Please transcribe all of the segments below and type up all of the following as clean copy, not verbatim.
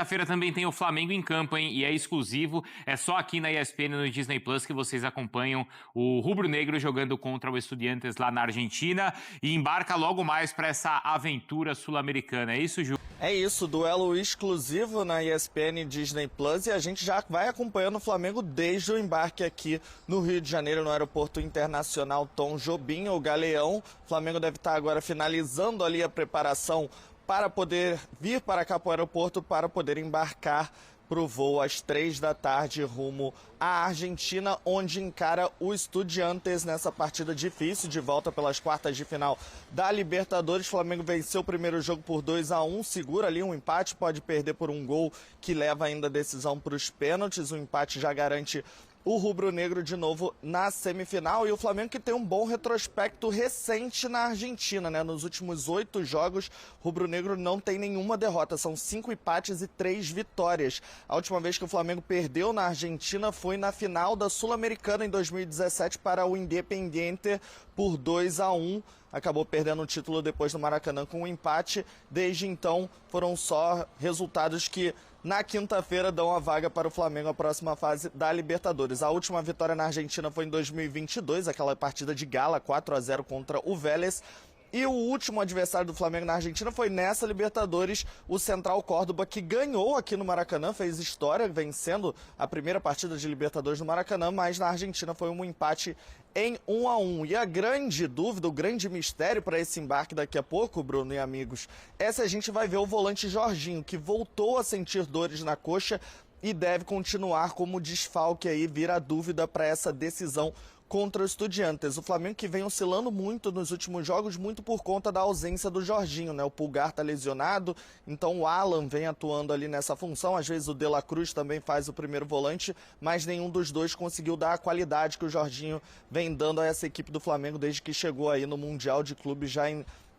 Quinta-feira também tem o Flamengo em campo, hein? E é exclusivo, é só aqui na ESPN, no Disney Plus, que vocês acompanham o rubro-negro jogando contra o Estudiantes lá na Argentina e embarca logo mais para essa aventura sul-americana. É isso, Ju? É isso, duelo exclusivo na ESPN Disney Plus e a gente já vai acompanhando o Flamengo desde o embarque aqui no Rio de Janeiro, no Aeroporto Internacional Tom Jobim, o Galeão. O Flamengo deve estar agora finalizando ali a preparação para poder vir para cá para o aeroporto, para poder embarcar para o voo às 3 da tarde rumo à Argentina, onde encara o Estudiantes nessa partida difícil de volta pelas quartas de final da Libertadores. O Flamengo venceu o primeiro jogo por 2-1, segura ali um empate, pode perder por um gol que leva ainda a decisão para os pênaltis. O empate já garante o rubro-negro de novo na semifinal, e o Flamengo que tem um bom retrospecto recente na Argentina, né? Nos últimos 8 jogos, o rubro-negro não tem nenhuma derrota, são 5 empates e 3 vitórias. A última vez que o Flamengo perdeu na Argentina foi na final da Sul-Americana em 2017 para o Independiente por 2-1. Acabou perdendo o título depois do Maracanã com um empate. Desde então, foram só resultados que na quinta-feira dão a vaga para o Flamengo à próxima fase da Libertadores. A última vitória na Argentina foi em 2022, aquela partida de gala, 4-0 contra o Vélez. E o último adversário do Flamengo na Argentina foi nessa Libertadores, o Central Córdoba, que ganhou aqui no Maracanã, fez história vencendo a primeira partida de Libertadores no Maracanã, mas na Argentina foi um empate em 1-1. E a grande dúvida, o grande mistério para esse embarque daqui a pouco, Bruno e amigos, é se a gente vai ver o volante Jorginho, que voltou a sentir dores na coxa e deve continuar como desfalque aí, vira a dúvida para essa decisão contra o Estudiantes. O Flamengo que vem oscilando muito nos últimos jogos, muito por conta da ausência do Jorginho, né? O Pulgar tá lesionado, então o Alan vem atuando ali nessa função. Às vezes o De La Cruz também faz o primeiro volante, mas nenhum dos dois conseguiu dar a qualidade que o Jorginho vem dando a essa equipe do Flamengo desde que chegou aí no Mundial de Clubes, já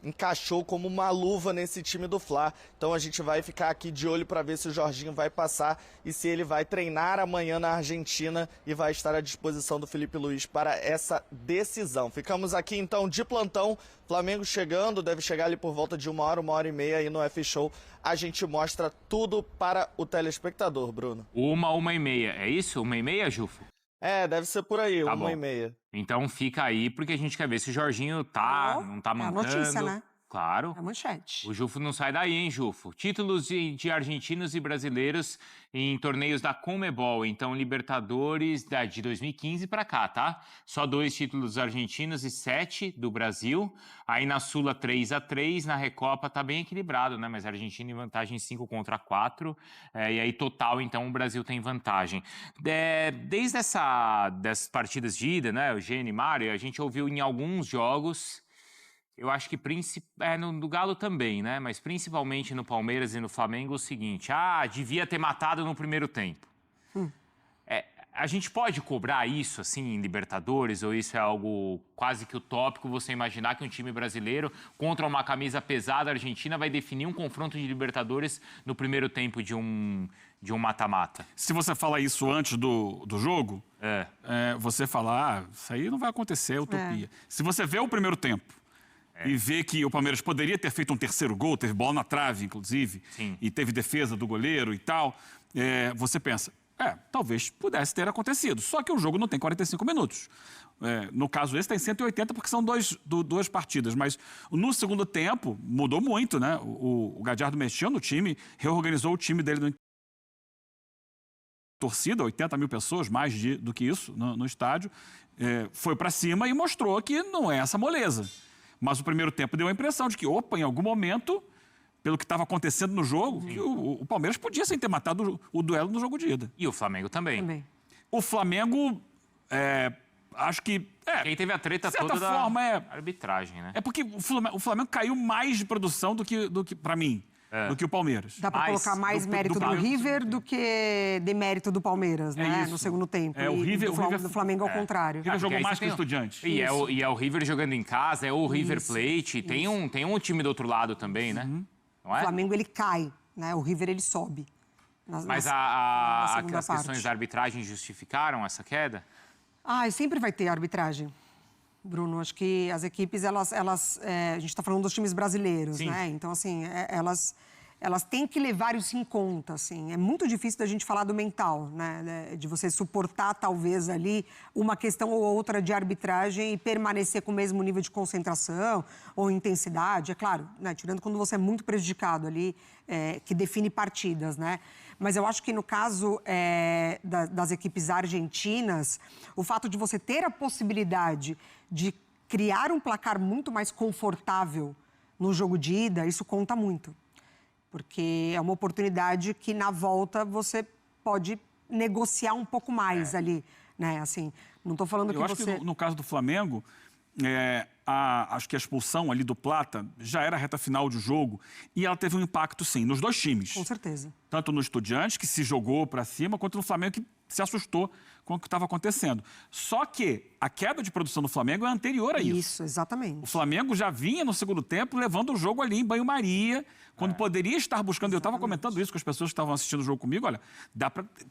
encaixou como uma luva nesse time do Fla. Então a gente vai ficar aqui de olho para ver se o Jorginho vai passar e se ele vai treinar amanhã na Argentina e vai estar à disposição do Felipe Luiz para essa decisão. Ficamos aqui então de plantão, Flamengo chegando, deve chegar ali por volta de 1 hora e meia aí no F-Show. A gente mostra tudo para o telespectador, Bruno. 1h30, é isso? 1h30, Jufo? É, deve ser por aí, Tá 1h30. Então fica aí, porque a gente quer ver se o Jorginho não tá mancando. É a notícia, né? Claro. É a manchete. O Jufo não sai daí, hein, Jufo? Títulos de argentinos e brasileiros em torneios da Conmebol. Então, Libertadores de 2015 para cá, tá? Só 2 títulos argentinos e 7 do Brasil. Aí na Sula 3-3, na Recopa tá bem equilibrado, né? Mas a Argentina em vantagem 5-4. E aí, total, então, o Brasil tem vantagem. Desde dessas partidas de ida, né? O Gene e Mário, a gente ouviu em alguns jogos. Eu acho que no Galo também, né? Mas principalmente no Palmeiras e no Flamengo, o seguinte: devia ter matado no primeiro tempo. A gente pode cobrar isso, assim, em Libertadores, ou isso é algo quase que utópico, você imaginar que um time brasileiro contra uma camisa pesada argentina vai definir um confronto de Libertadores no primeiro tempo de um mata-mata? Se você fala isso antes do jogo, você fala, isso aí não vai acontecer, é utopia. Se você vê o primeiro tempo, e vê que o Palmeiras poderia ter feito um terceiro gol, teve bola na trave, inclusive, e teve defesa do goleiro e tal, você pensa, talvez pudesse ter acontecido. Só que o jogo não tem 45 minutos. No caso esse tem 180 porque são duas partidas, mas no segundo tempo mudou muito, né? O Gadiardo mexeu no time, reorganizou o time dele torcida, 80 mil pessoas, mais do que isso no estádio, foi para cima e mostrou que não é essa moleza. Mas o primeiro tempo deu a impressão de que, em algum momento, pelo que estava acontecendo no jogo, que o Palmeiras podia sim ter matado o duelo no jogo de ida. E o Flamengo também. O Flamengo, acho que... Quem teve a treta toda da arbitragem, né? É porque o Flamengo caiu mais de produção do que para mim. Do que o Palmeiras. Dá para colocar mais mérito do River do que demérito do Palmeiras, né? No segundo tempo. O River, do Flamengo ao contrário. O River jogou mais que o Estudiantes. E é o River jogando em casa, é o River Plate. Tem um time do outro lado também, né? Não é? O Flamengo, ele cai, né? O River, ele sobe. Mas as questões da arbitragem justificaram essa queda? Sempre vai ter arbitragem. Bruno, acho que as equipes, a gente está falando dos times brasileiros, né? Então, assim, elas elas têm que levar isso em conta, assim. É muito difícil da gente falar do mental, né? De você suportar, talvez, ali uma questão ou outra de arbitragem e permanecer com o mesmo nível de concentração ou intensidade. É claro, né? Tirando quando você é muito prejudicado ali, que define partidas, né? Mas eu acho que no caso das equipes argentinas, o fato de você ter a possibilidade de criar um placar muito mais confortável no jogo de ida, isso conta muito. Porque é uma oportunidade que, na volta, você pode negociar um pouco mais ali, né? Assim, não estou falando que você... Eu acho que no caso do Flamengo, acho que a expulsão ali do Plata já era a reta final de jogo e ela teve um impacto, sim, nos dois times. Com certeza. Tanto no Estudiantes, que se jogou para cima, quanto no Flamengo, que se assustou com o que estava acontecendo. Só que a queda de produção do Flamengo é anterior a isso. Isso, exatamente. O Flamengo já vinha no segundo tempo levando o jogo ali em banho-maria, quando poderia estar buscando... Exatamente. Eu estava comentando isso com as pessoas que estavam assistindo o jogo comigo. Olha,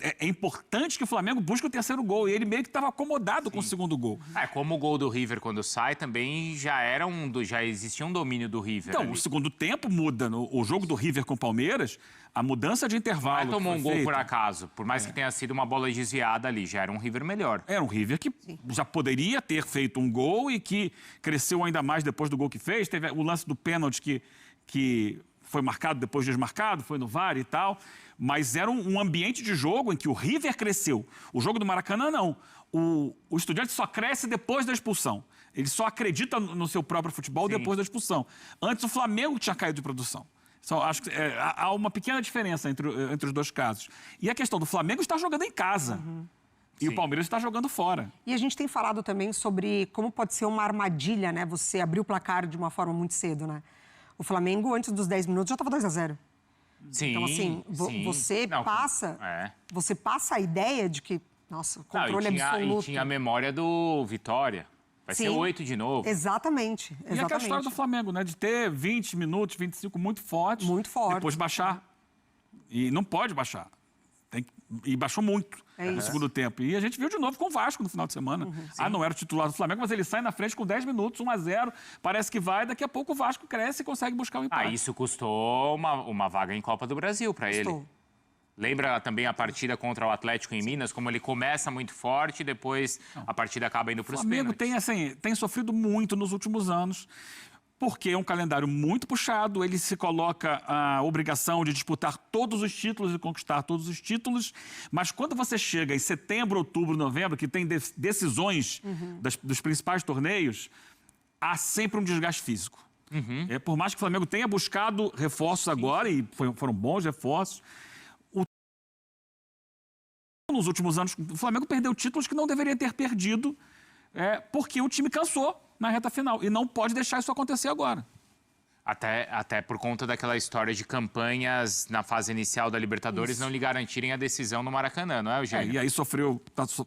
é importante que o Flamengo busque o terceiro gol. E ele meio que estava acomodado com o segundo gol. Como o gol do River, quando sai, também já existia um domínio do River. Então, ali. O segundo tempo muda. O jogo do River com o Palmeiras, a mudança de intervalo... Não tomou um gol por acaso, por mais que tenha sido uma bola desviada ali. Já era um River melhor. Era um River que já poderia ter feito um gol e que cresceu ainda mais depois do gol que fez. Teve o lance do pênalti que foi marcado, depois desmarcado, foi no VAR e tal. Mas era um ambiente de jogo em que o River cresceu. O jogo do Maracanã, não. O Estudiantes só cresce depois da expulsão. Ele só acredita no seu próprio futebol depois da expulsão. Antes, o Flamengo tinha caído de produção. Então, acho que há uma pequena diferença entre os dois casos. E a questão do Flamengo está jogando em casa. E o Palmeiras está jogando fora. E a gente tem falado também sobre como pode ser uma armadilha, né? Você abrir o placar de uma forma muito cedo, né? O Flamengo, antes dos 10 minutos, já estava 2-0. Sim, então, assim, você passa a ideia de que, nossa, controle absoluto. E tinha a memória do Vitória. Vai ser 8 de novo. Exatamente. E aquela história do Flamengo, né? De ter 20 minutos, 25 muito fortes. Muito forte. Depois baixar. E não pode baixar. E baixou muito no segundo tempo. E a gente viu de novo com o Vasco no final de semana. Não era o titular do Flamengo, mas ele sai na frente com 10 minutos, 1-0. Parece que vai, daqui a pouco o Vasco cresce e consegue buscar o empate. Isso custou uma vaga em Copa do Brasil para ele. Lembra também a partida contra o Atlético em Minas, como ele começa muito forte e depois a partida acaba indo para os pênaltis. O Flamengo tem sofrido muito nos últimos anos, porque é um calendário muito puxado, ele se coloca a obrigação de disputar todos os títulos e conquistar todos os títulos, mas quando você chega em setembro, outubro, novembro, que tem decisões dos principais torneios, há sempre um desgaste físico. Por mais que o Flamengo tenha buscado reforços agora, e foram bons reforços, nos últimos anos, o Flamengo perdeu títulos que não deveria ter perdido, porque o time cansou na reta final. E não pode deixar isso acontecer agora. Até por conta daquela história de campanhas na fase inicial da Libertadores não lhe garantirem a decisão no Maracanã, não é, Eugênio? E aí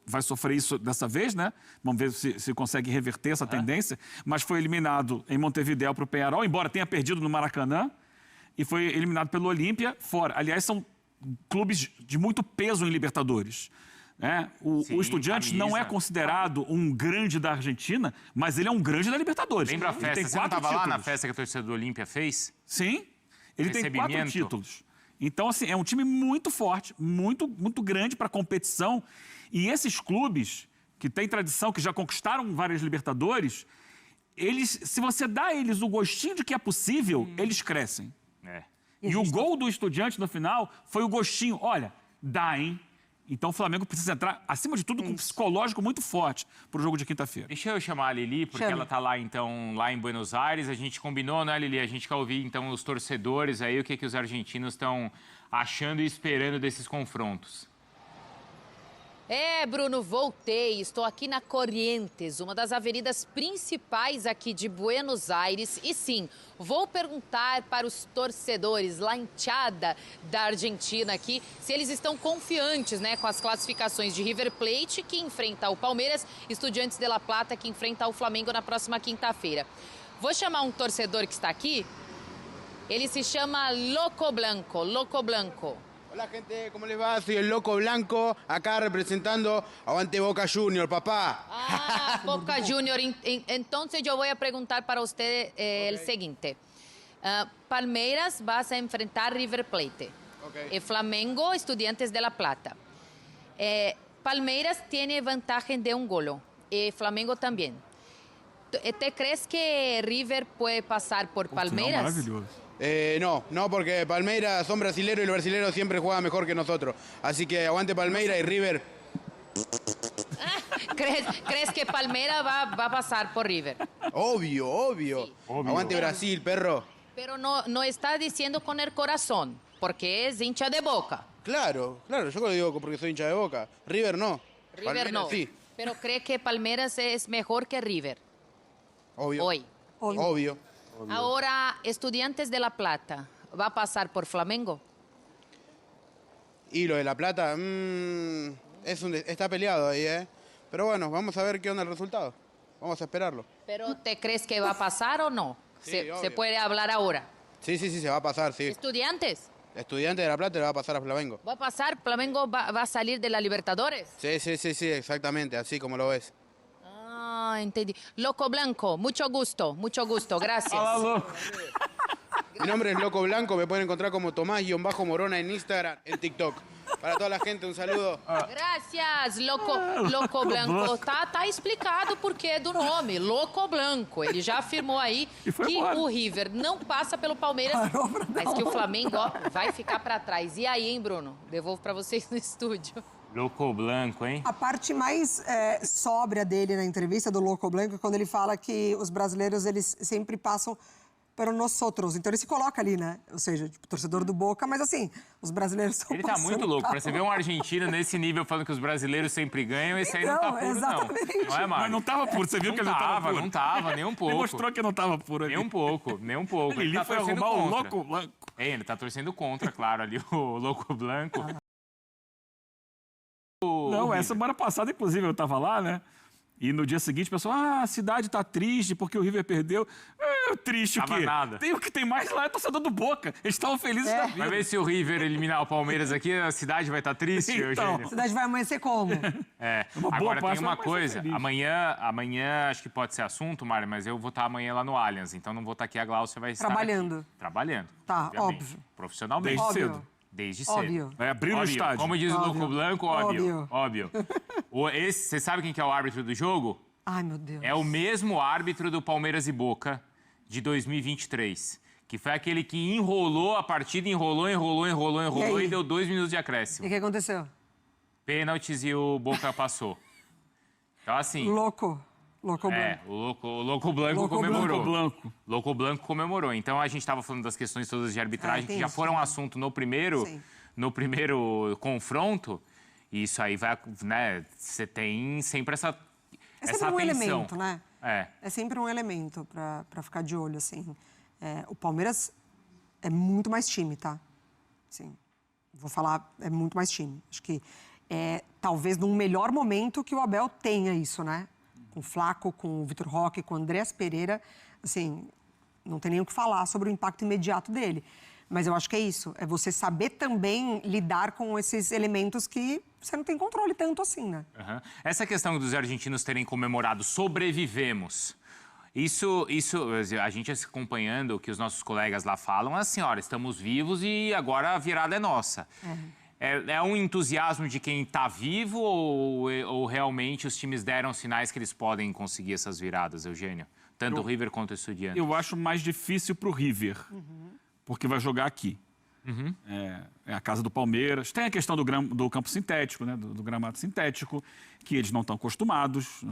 vai sofrer isso dessa vez, né? Vamos ver se consegue reverter essa tendência. Mas foi eliminado em Montevidéu para o Peñarol, embora tenha perdido no Maracanã, e foi eliminado pelo Olímpia fora. Aliás, são clubes de muito peso em Libertadores. O Estudiantes não é considerado um grande da Argentina, mas ele é um grande da Libertadores. Lembra a festa? Você não estava lá na festa que a torcida do Olímpia fez? Sim, ele tem 4 títulos. Então, assim, é um time muito forte, muito, muito grande para a competição. E esses clubes que têm tradição, que já conquistaram várias Libertadores, se você dá a eles o gostinho de que é possível, eles crescem. E o gol do Estudiantes no final foi o gostinho. Olha, dá, hein? Então o Flamengo precisa entrar, acima de tudo, com um psicológico muito forte para o jogo de quinta-feira. Deixa eu chamar a Lili, porque ela está lá, então, lá em Buenos Aires. A gente combinou, né, Lili? A gente quer ouvir, então, os torcedores aí, o que os argentinos estão achando e esperando desses confrontos. Bruno, voltei. Estou aqui na Corrientes, uma das avenidas principais aqui de Buenos Aires. E sim, vou perguntar para os torcedores, la hinchada da Argentina aqui, se eles estão confiantes, né, com as classificações de River Plate, que enfrenta o Palmeiras, Estudiantes de La Plata, que enfrenta o Flamengo na próxima quinta-feira. Vou chamar um torcedor que está aqui. Ele se chama Loco Blanco. Loco Blanco. Hola gente, ¿cómo les va? Soy el Loco Blanco, acá representando Aguante Boca Junior, papá. Boca Junior. Entonces yo voy a preguntar para usted el siguiente. Palmeiras vas a enfrentar River Plate. Ok. Flamengo, Estudiantes de La Plata. Palmeiras tiene ventaja de un gol. Flamengo también. ¿Te crees que River puede pasar por Final Palmeiras? maravilhoso. No, porque Palmeiras son brasileros y los brasileros siempre juegan mejor que nosotros. Así que aguante Palmeiras y River. ¿Crees que Palmeiras va a pasar por River? Obvio. Sí. Aguante Brasil, perro. Pero no está diciendo con el corazón, porque es hincha de Boca. Claro, yo lo digo porque soy hincha de Boca. River no. River Palmeiras no. sí. Pero cree que Palmeiras es mejor que River Obvio. hoy. Obvio. Ahora, Estudiantes de La Plata, ¿va a pasar por Flamengo? Y lo de La Plata, está peleado ahí, ¿eh? Pero bueno, vamos a ver qué onda el resultado. Vamos a esperarlo. ¿Pero te crees que va a pasar o no? Sí, Se obvio. puede hablar ahora. Sí, se va a pasar, sí. ¿Estudiantes? Estudiante de La Plata le va a pasar a Flamengo. ¿Va a pasar? ¿Flamengo va a salir de la Libertadores? Sí, exactamente, así como lo ves. Ah, entendí. Loco Blanco, mucho gusto, gracias. Mi nombre es Loco Blanco, me pueden encontrar como Tomás-Morona en Instagram, en TikTok. Para toda la gente, un saludo. Gracias, Loco Blanco. Tá explicado o porquê do nome, Loco Blanco. Ele já afirmou aí que o River não passa pelo Palmeiras, mas que o Flamengo vai ficar para trás. E aí, hein, Bruno? Devolvo para vocês no estúdio. Louco Blanco, hein? A parte mais sóbria dele na entrevista do Louco Blanco é quando ele fala que os brasileiros eles sempre passam para nós outros. Então ele se coloca ali, né? Ou seja, tipo, torcedor do Boca, mas assim, os brasileiros estão Ele tá muito louco. Pra você ver um argentino nesse nível falando que os brasileiros sempre ganham, esse aí não tá puro, exatamente. não. Não é, Mário? Mas não tava puro, você viu que ele não tava puro? Não tava, nem um pouco. Ele mostrou que não tava puro ali. Nem um pouco. Ele tá foi torcendo arrumar o contra. Louco Blanco. Ele tá torcendo contra, claro, ali, o Louco Blanco. Não, semana passada, inclusive, eu tava lá, né? E no dia seguinte, o pessoal, a cidade tá triste porque o River perdeu. Triste o quê? Nada. O que tem mais lá é torcedor do Boca. Eles estavam felizes da vida. Vai ver se o River eliminar o Palmeiras aqui, a cidade vai estar triste, Então. Eugênio. A cidade vai amanhecer como? Uma boa Agora, tem parte uma vai ser coisa. feliz. Amanhã acho que pode ser assunto, Mário, mas eu vou estar amanhã lá no Allianz. Então não vou estar aqui, a Glaucia vai estar Trabalhando. aqui. Trabalhando. Tá, obviamente. óbvio. Profissionalmente. Desde Óbvio. cedo. Desde cedo. Óbvio. Vai abrir o Óbvio. estádio. Como diz o Óbvio. Louco Blanco, óbvio. Você sabe quem que é o árbitro do jogo? Ai, meu Deus. É o mesmo árbitro do Palmeiras e Boca de 2023. Que foi aquele que enrolou a partida, enrolou aí? e deu 2 minutos de E acréscimo. o que aconteceu? Pênaltis e o Boca passou. Então, assim... Louco Blanco. O Louco Blanco Louco comemorou. Blanco. Louco Blanco comemorou. Então, a gente estava falando das questões todas de arbitragem, tem que já isso, foram né? assunto no primeiro confronto. E isso aí vai, né? Você tem sempre essa sempre um atenção. elemento, né? É sempre um elemento para ficar de olho, assim. O Palmeiras é muito mais time, tá? Assim, vou falar, é muito mais time. Acho que talvez num melhor momento que o Abel tenha isso, né? Com o Flaco, com o Vitor Roque, com o Andreas Pereira, assim, não tem nem o que falar sobre o impacto imediato dele. Mas eu acho que é isso, é você saber também lidar com esses elementos que você não tem controle tanto assim, né? Uhum. Essa questão dos argentinos terem comemorado sobrevivemos, isso a gente acompanhando o que os nossos colegas lá falam, assim, olha, estamos vivos e agora a virada é nossa. É um entusiasmo de quem está vivo ou realmente os times deram sinais que eles podem conseguir essas viradas, Eugênio? Tanto o River quanto o Estudiantes. Eu acho mais difícil pro River. Porque vai jogar aqui. É a casa do Palmeiras. Tem a questão do campo sintético, né? Do gramado sintético, que eles não estão acostumados.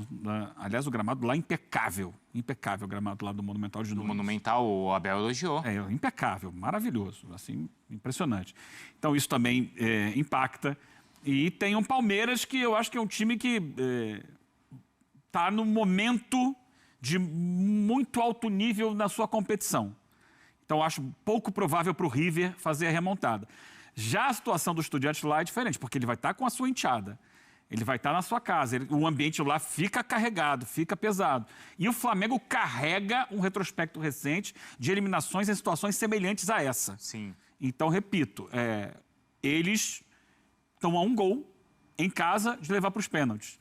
Aliás, o gramado lá é impecável. Impecável o gramado lá do Monumental de Nunes. No Monumental, o Abel elogiou. Impecável, maravilhoso, assim, impressionante. Então, isso também impacta. E tem um Palmeiras que eu acho que é um time que está no momento de muito alto nível na sua competição. Então, acho pouco provável para o River fazer a remontada. Já a situação do Estudiantes lá é diferente, porque ele vai estar com a sua enteada. Ele vai estar na sua casa. O ambiente lá fica carregado, fica pesado. E o Flamengo carrega um retrospecto recente de eliminações em situações semelhantes a essa. Sim. Então, repito, eles estão a um gol em casa de levar para os pênaltis.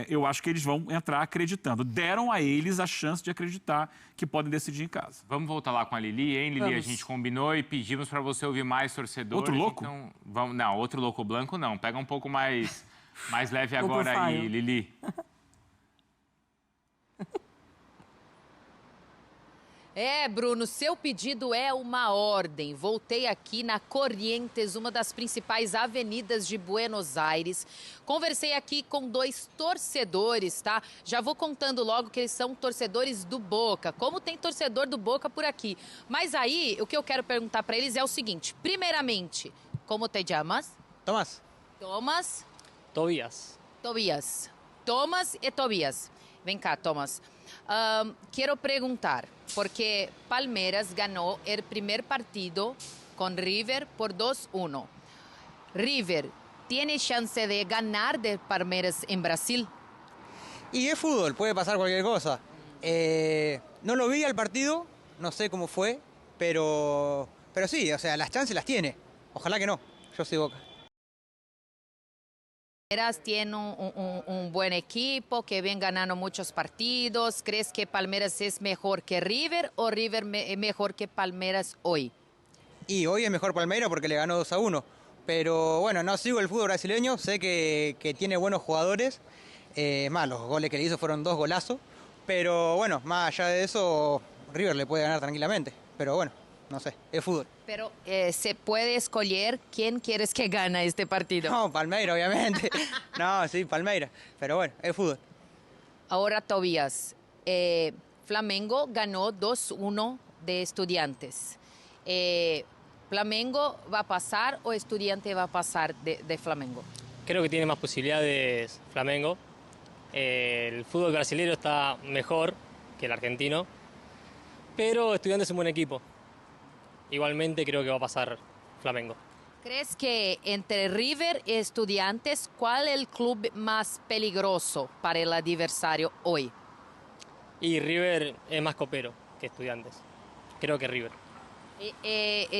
eu acho que eles vão entrar acreditando. Deram a eles a chance de acreditar que podem decidir em casa. Vamos voltar lá com a Lili, hein, Lili? Vamos. A gente combinou e pedimos para você ouvir mais torcedores. Outro louco? Então, vamos... Não, outro louco branco não. Pega um pouco mais leve Low agora aí, profile. Lili. Bruno, seu pedido é uma ordem. Voltei aqui na Corrientes, uma das principais avenidas de Buenos Aires. Conversei aqui com 2 torcedores, tá? Já vou contando logo que eles são torcedores do Boca. Como tem torcedor do Boca por aqui. Mas aí, o que eu quero perguntar para eles é o seguinte. Primeiramente, como te chamas? Tomás. Thomas, Tobías. Tobias. Thomas e Tobias. Vem cá, Thomas. Quero perguntar, porque Palmeiras ganhou o primeiro partido com River por 2-1. River, ¿tiene chance de ganar de Palmeiras en Brasil? Y es fútbol, puede pasar cualquier cosa. No lo vi al partido, no sé cómo fue, pero sí, o sea, las chances las tiene. Ojalá que no, yo soy Boca. Palmeiras tiene un buen equipo que viene ganando muchos partidos. ¿Crees que Palmeiras es mejor que River o River mejor que Palmeiras hoy? Y hoy es mejor Palmeiras porque le ganó 2-1. Pero bueno, no sigo el fútbol brasileño, sé que tiene buenos jugadores. Más, los goles que le hizo fueron 2 golazos. Pero bueno, más allá de eso, River le puede ganar tranquilamente. Pero bueno, no sé, es fútbol. Pero se puede escoger quién quieres que gane este partido. No, Palmeiras, obviamente. No, sí, Palmeiras. Pero bueno, es fútbol. Ahora, Tobías, Flamengo ganó 2-1 de Estudiantes. ¿Flamengo va a pasar o Estudiante va a pasar de Flamengo? Creo que tiene más posibilidades Flamengo. El fútbol brasileño está mejor que el argentino, pero Estudiantes es un buen equipo. Igualmente creo que va a pasar Flamengo. ¿Crees que entre River y Estudiantes, cuál es el club más peligroso para el adversario hoy? Y River es más copero que Estudiantes. Creo que River.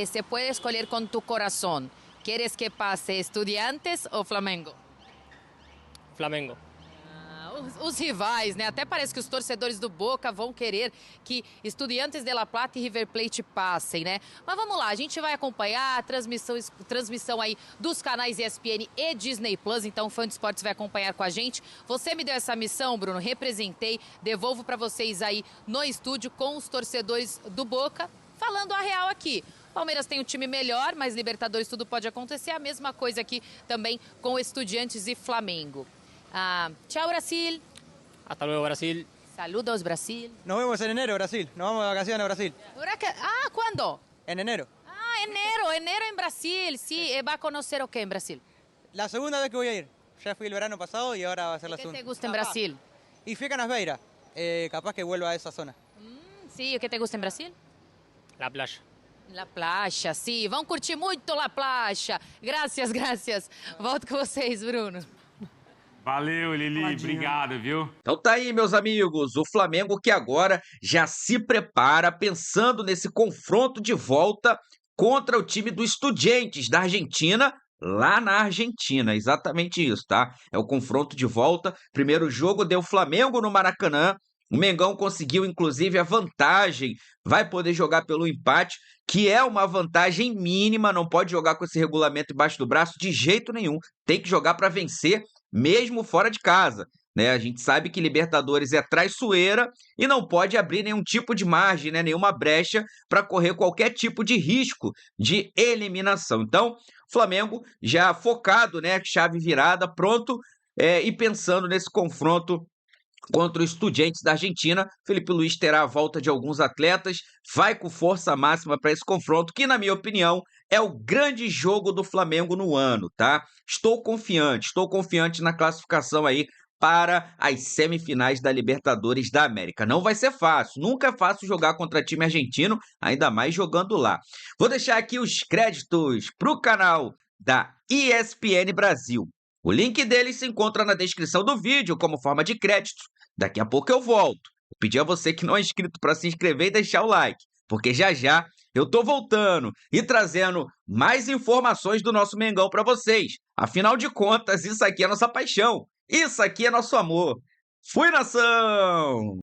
Se puede escoger con tu corazón. ¿Quieres que pase Estudiantes ou Flamengo? Flamengo. Os rivais, né? Até parece que os torcedores do Boca vão querer que Estudiantes de La Plata e River Plate passem, né? Mas vamos lá, a gente vai acompanhar a transmissão aí dos canais ESPN e Disney Plus, então o Fã de Esportes vai acompanhar com a gente. Você me deu essa missão, Bruno, representei, devolvo para vocês aí no estúdio com os torcedores do Boca, falando a real aqui. Palmeiras tem um time melhor, mas Libertadores tudo pode acontecer. A mesma coisa aqui também com Estudiantes e Flamengo. Chao, Brasil. Hasta luego, Brasil. Saludos, Brasil. Nos vemos en enero, Brasil. Nos vamos de vacaciones a Brasil. ¿Cuándo? En enero. Enero en Brasil. Sí, va a conocer o qué en Brasil. La segunda vez que voy a ir. Ya fui el verano pasado y ahora va a ser la ¿Qué segunda. te gusta en Brasil? Y fui a Canasveira. Capaz que vuelva a esa zona. Sí, ¿qué te gusta en Brasil? La playa. La Playa, sim. Vão curtir muito La Playa. Graças. Volto com vocês, Bruno. Valeu, Lili. Tadinho. Obrigado, viu? Então tá aí, meus amigos, o Flamengo que agora já se prepara pensando nesse confronto de volta contra o time do Estudiantes da Argentina, lá na Argentina. Exatamente isso, tá? É o confronto de volta. Primeiro jogo deu Flamengo no Maracanã. O Mengão conseguiu, inclusive, a vantagem, vai poder jogar pelo empate, que é uma vantagem mínima, não pode jogar com esse regulamento embaixo do braço de jeito nenhum. Tem que jogar para vencer, mesmo fora de casa, né? A gente sabe que Libertadores é traiçoeira e não pode abrir nenhum tipo de margem, né? Nenhuma brecha para correr qualquer tipo de risco de eliminação. Então, Flamengo já focado, né? Chave virada, pronto, e pensando nesse confronto contra o Estudiantes da Argentina. Felipe Luiz terá a volta de alguns atletas, vai com força máxima para esse confronto, que, na minha opinião, é o grande jogo do Flamengo no ano, tá? Estou confiante na classificação aí para as semifinais da Libertadores da América. Não vai ser fácil, nunca é fácil jogar contra time argentino, ainda mais jogando lá. Vou deixar aqui os créditos para o canal da ESPN Brasil. O link deles se encontra na descrição do vídeo como forma de crédito. Daqui a pouco eu volto. Vou pedir a você que não é inscrito para se inscrever e deixar o like, porque já já eu tô voltando e trazendo mais informações do nosso Mengão para vocês. Afinal de contas, isso aqui é nossa paixão. Isso aqui é nosso amor. Fui, nação!